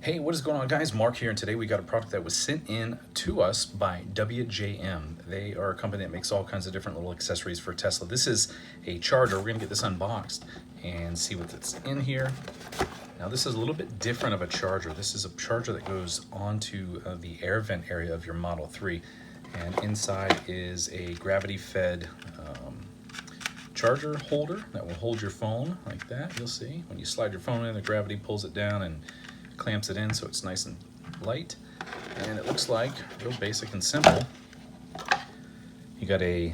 Hey, what is going on, guys? Mark here, and today we got a product that was sent in to us by WJM. They are a company that makes all kinds of different little accessories for Tesla. This is a charger. We're gonna get this unboxed and see what's in here. Now, this is a little bit different of a charger. This is a charger that goes onto the air vent area of your Model 3. And inside is a gravity-fed charger holder that will hold your phone like that. You'll see when you slide your phone in, the gravity pulls it down and clamps it in so it's nice and light. And it looks like real basic and simple. You got a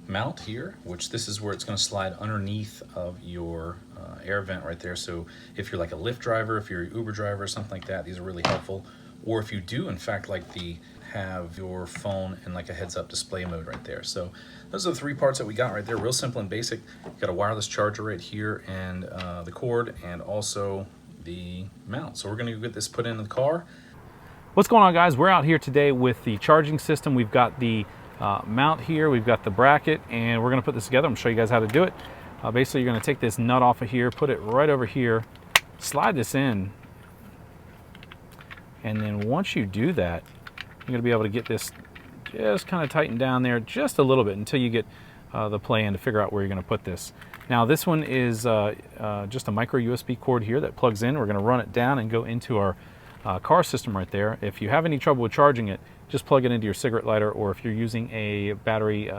mount here, which this is where it's going to slide underneath of your air vent right there. So if you're like a Lyft driver, if you're an Uber driver or something like that, these are really helpful. Or if you do in fact like have your phone in like a heads-up display mode right there. So those are the three parts that we got right there, real simple and basic. You got a wireless charger right here, and the cord, and also the mount. So we're going to get this put into the car. What's going on, guys? We're out here today with the charging system. We've got the mount here, we've got the bracket, and we're going to put this together. I'm going to show you guys how to do it. Basically, you're going to take this nut off of here, put it right over here, slide this in, and then once you do that, you're going to be able to get this just kind of tightened down there just a little bit until you get the play in to figure out where you're going to put this. Now, this one is just a micro USB cord here that plugs in. We're going to run it down and go into our car system right there. If you have any trouble with charging it, just plug it into your cigarette lighter, or if you're using a battery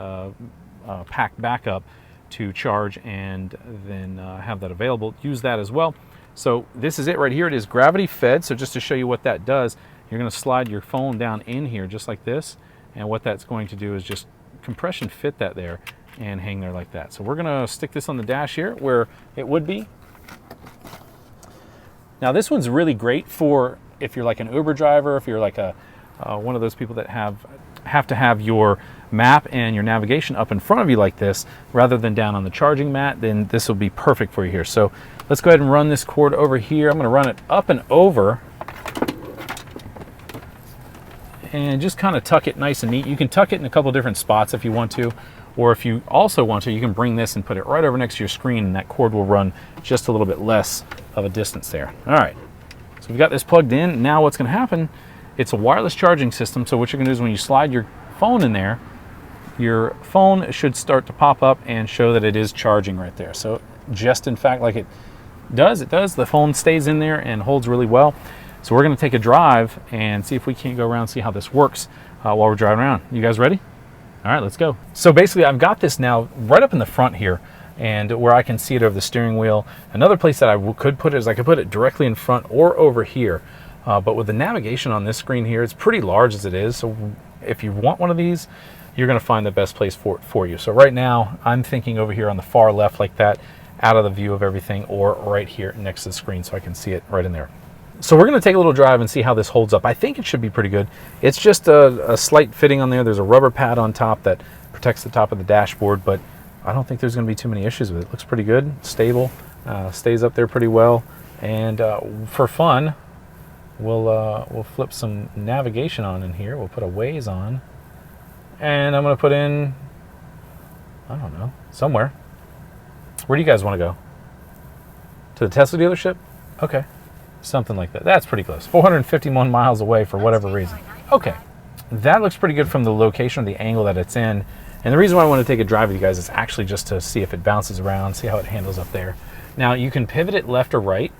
pack backup to charge and then have that available, use that as well. So this is it right here. It is gravity fed. So just to show you what that does, you're going to slide your phone down in here just like this, and what that's going to do is just compression fit that there and hang there like that. So we're going to stick this on the dash here where it would be. Now, this one's really great for if you're like an Uber driver, if you're like one of those people that have to have your map and your navigation up in front of you like this rather than down on the charging mat, then this will be perfect for you here. So let's go ahead and run this cord over here. I'm going to run it up and over and just kind of tuck it nice and neat. You can tuck it in a couple different spots if you want to, or if you also want to, you can bring this and put it right over next to your screen, and that cord will run just a little bit less of a distance there. All right, so we've got this plugged in. Now what's going to happen, it's a wireless charging system, so what you're going to do is when you slide your phone in there, your phone should start to pop up and show that it is charging right there. So just in fact like it does, the phone stays in there and holds really well. So we're going to take a drive and see if we can't go around and see how this works while we're driving around. You guys ready? All right, let's go. So basically, I've got this now right up in the front here, and where I can see it over the steering wheel. Another place that I could put it is I could put it directly in front or over here. But with the navigation on this screen here, it's pretty large as it is. So if you want one of these, you're going to find the best place for you. So right now, I'm thinking over here on the far left like that, out of the view of everything, or right here next to the screen so I can see it right in there. So we're going to take a little drive and see how this holds up. I think it should be pretty good. It's just a slight fitting on there. There's a rubber pad on top that protects the top of the dashboard, but I don't think there's going to be too many issues with it. It looks pretty good, stable, stays up there pretty well. And for fun, we'll flip some navigation on in here. We'll put a Waze on, and I'm going to put in, I don't know, somewhere. Where do you guys want to go? To the Tesla dealership? Okay. Something like that. That's pretty close. 451 miles away for whatever reason. Okay. That looks pretty good from the location or the angle that it's in. And the reason why I want to take a drive with you guys is actually just to see if it bounces around, see how it handles up there. Now, you can pivot it left or right,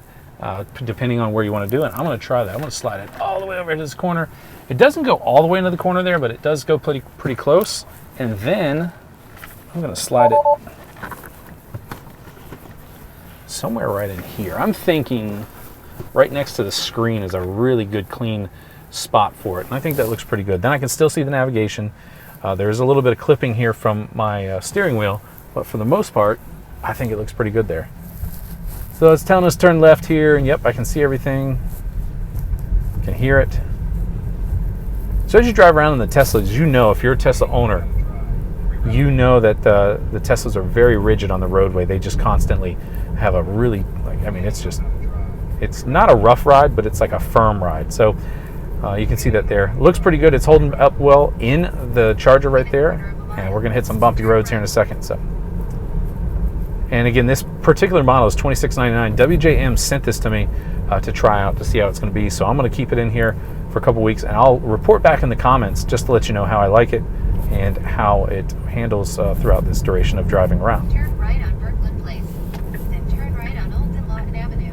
depending on where you want to do it. I'm going to try that. I'm going to slide it all the way over to this corner. It doesn't go all the way into the corner there, but it does go pretty close. And then I'm going to slide it somewhere right in here. I'm thinking right next to the screen is a really good clean spot for it, and I think that looks pretty good. Then I can still see the navigation. There's a little bit of clipping here from my steering wheel, but for the most part I think it looks pretty good there. So it's telling us turn left here, and yep, I can see everything, can hear it. So as you drive around in the Teslas, you know, if you're a Tesla owner, you know that the Teslas are very rigid on the roadway. They just constantly have a really, it's not a rough ride, but it's like a firm ride. So you can see that there. Looks pretty good. It's holding up well in the charger right there. And we're going to hit some bumpy roads here in a second. So And again, this particular model is $26.99. WJM sent this to me to try out to see how it's going to be. So I'm going to keep it in here for a couple weeks, and I'll report back in the comments just to let you know how I like it and how it handles throughout this duration of driving around. Turn right on Berkland Place, then turn right on Old Dunlawton Avenue.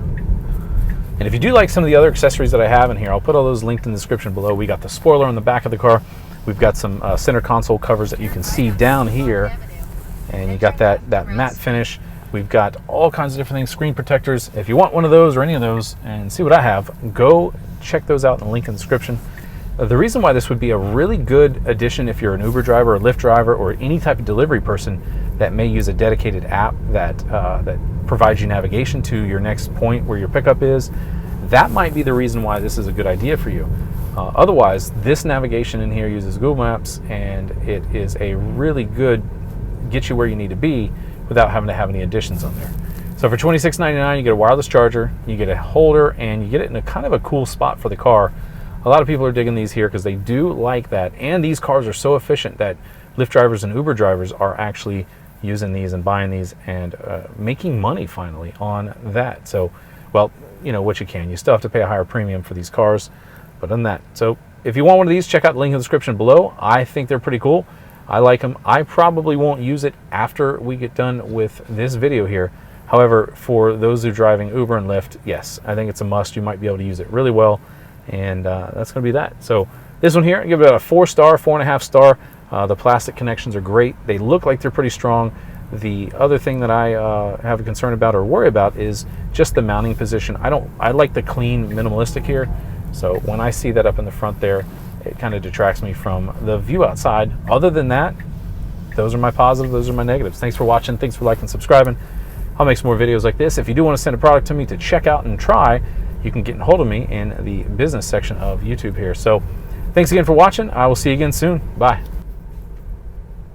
And if you do like some of the other accessories that I have in here, I'll put all those linked in the description below. We got the spoiler on the back of the car. We've got some center console covers that you can see down here, and you got that matte finish. We've got all kinds of different things, screen protectors. If you want one of those or any of those and see what I have, go check those out in the link in the description. The reason why this would be a really good addition if you're an Uber driver or Lyft driver or any type of delivery person that may use a dedicated app that provides you navigation to your next point where your pickup is, that might be the reason why this is a good idea for you. Otherwise, this navigation in here uses Google Maps, and it is a really good get you where you need to be without having to have any additions on there. So for $26.99, you get a wireless charger, you get a holder, and you get it in a kind of a cool spot for the car. A lot of people are digging these here because they do like that, and these cars are so efficient that Lyft drivers and Uber drivers are actually using these and buying these and making money finally on that. So, well, you know what you can. You still have to pay a higher premium for these cars, but on that. So if you want one of these, check out the link in the description below. I think they're pretty cool. I like them. I probably won't use it after we get done with this video here. However, for those who are driving Uber and Lyft, yes, I think it's a must. You might be able to use it really well, and that's going to be that. So this one here, I give it a 4-star, 4.5 star. The plastic connections are great. They look like they're pretty strong. The other thing that I have a concern about or worry about is just the mounting position. I like the clean, minimalistic here. So when I see that up in the front there, it kind of detracts me from the view outside. Other than that, those are my positives, those are my negatives. Thanks for watching. Thanks for liking and subscribing. I'll make some more videos like this. If you do want to send a product to me to check out and try, you can get a hold of me in the business section of YouTube here. So thanks again for watching. I will see you again soon. Bye.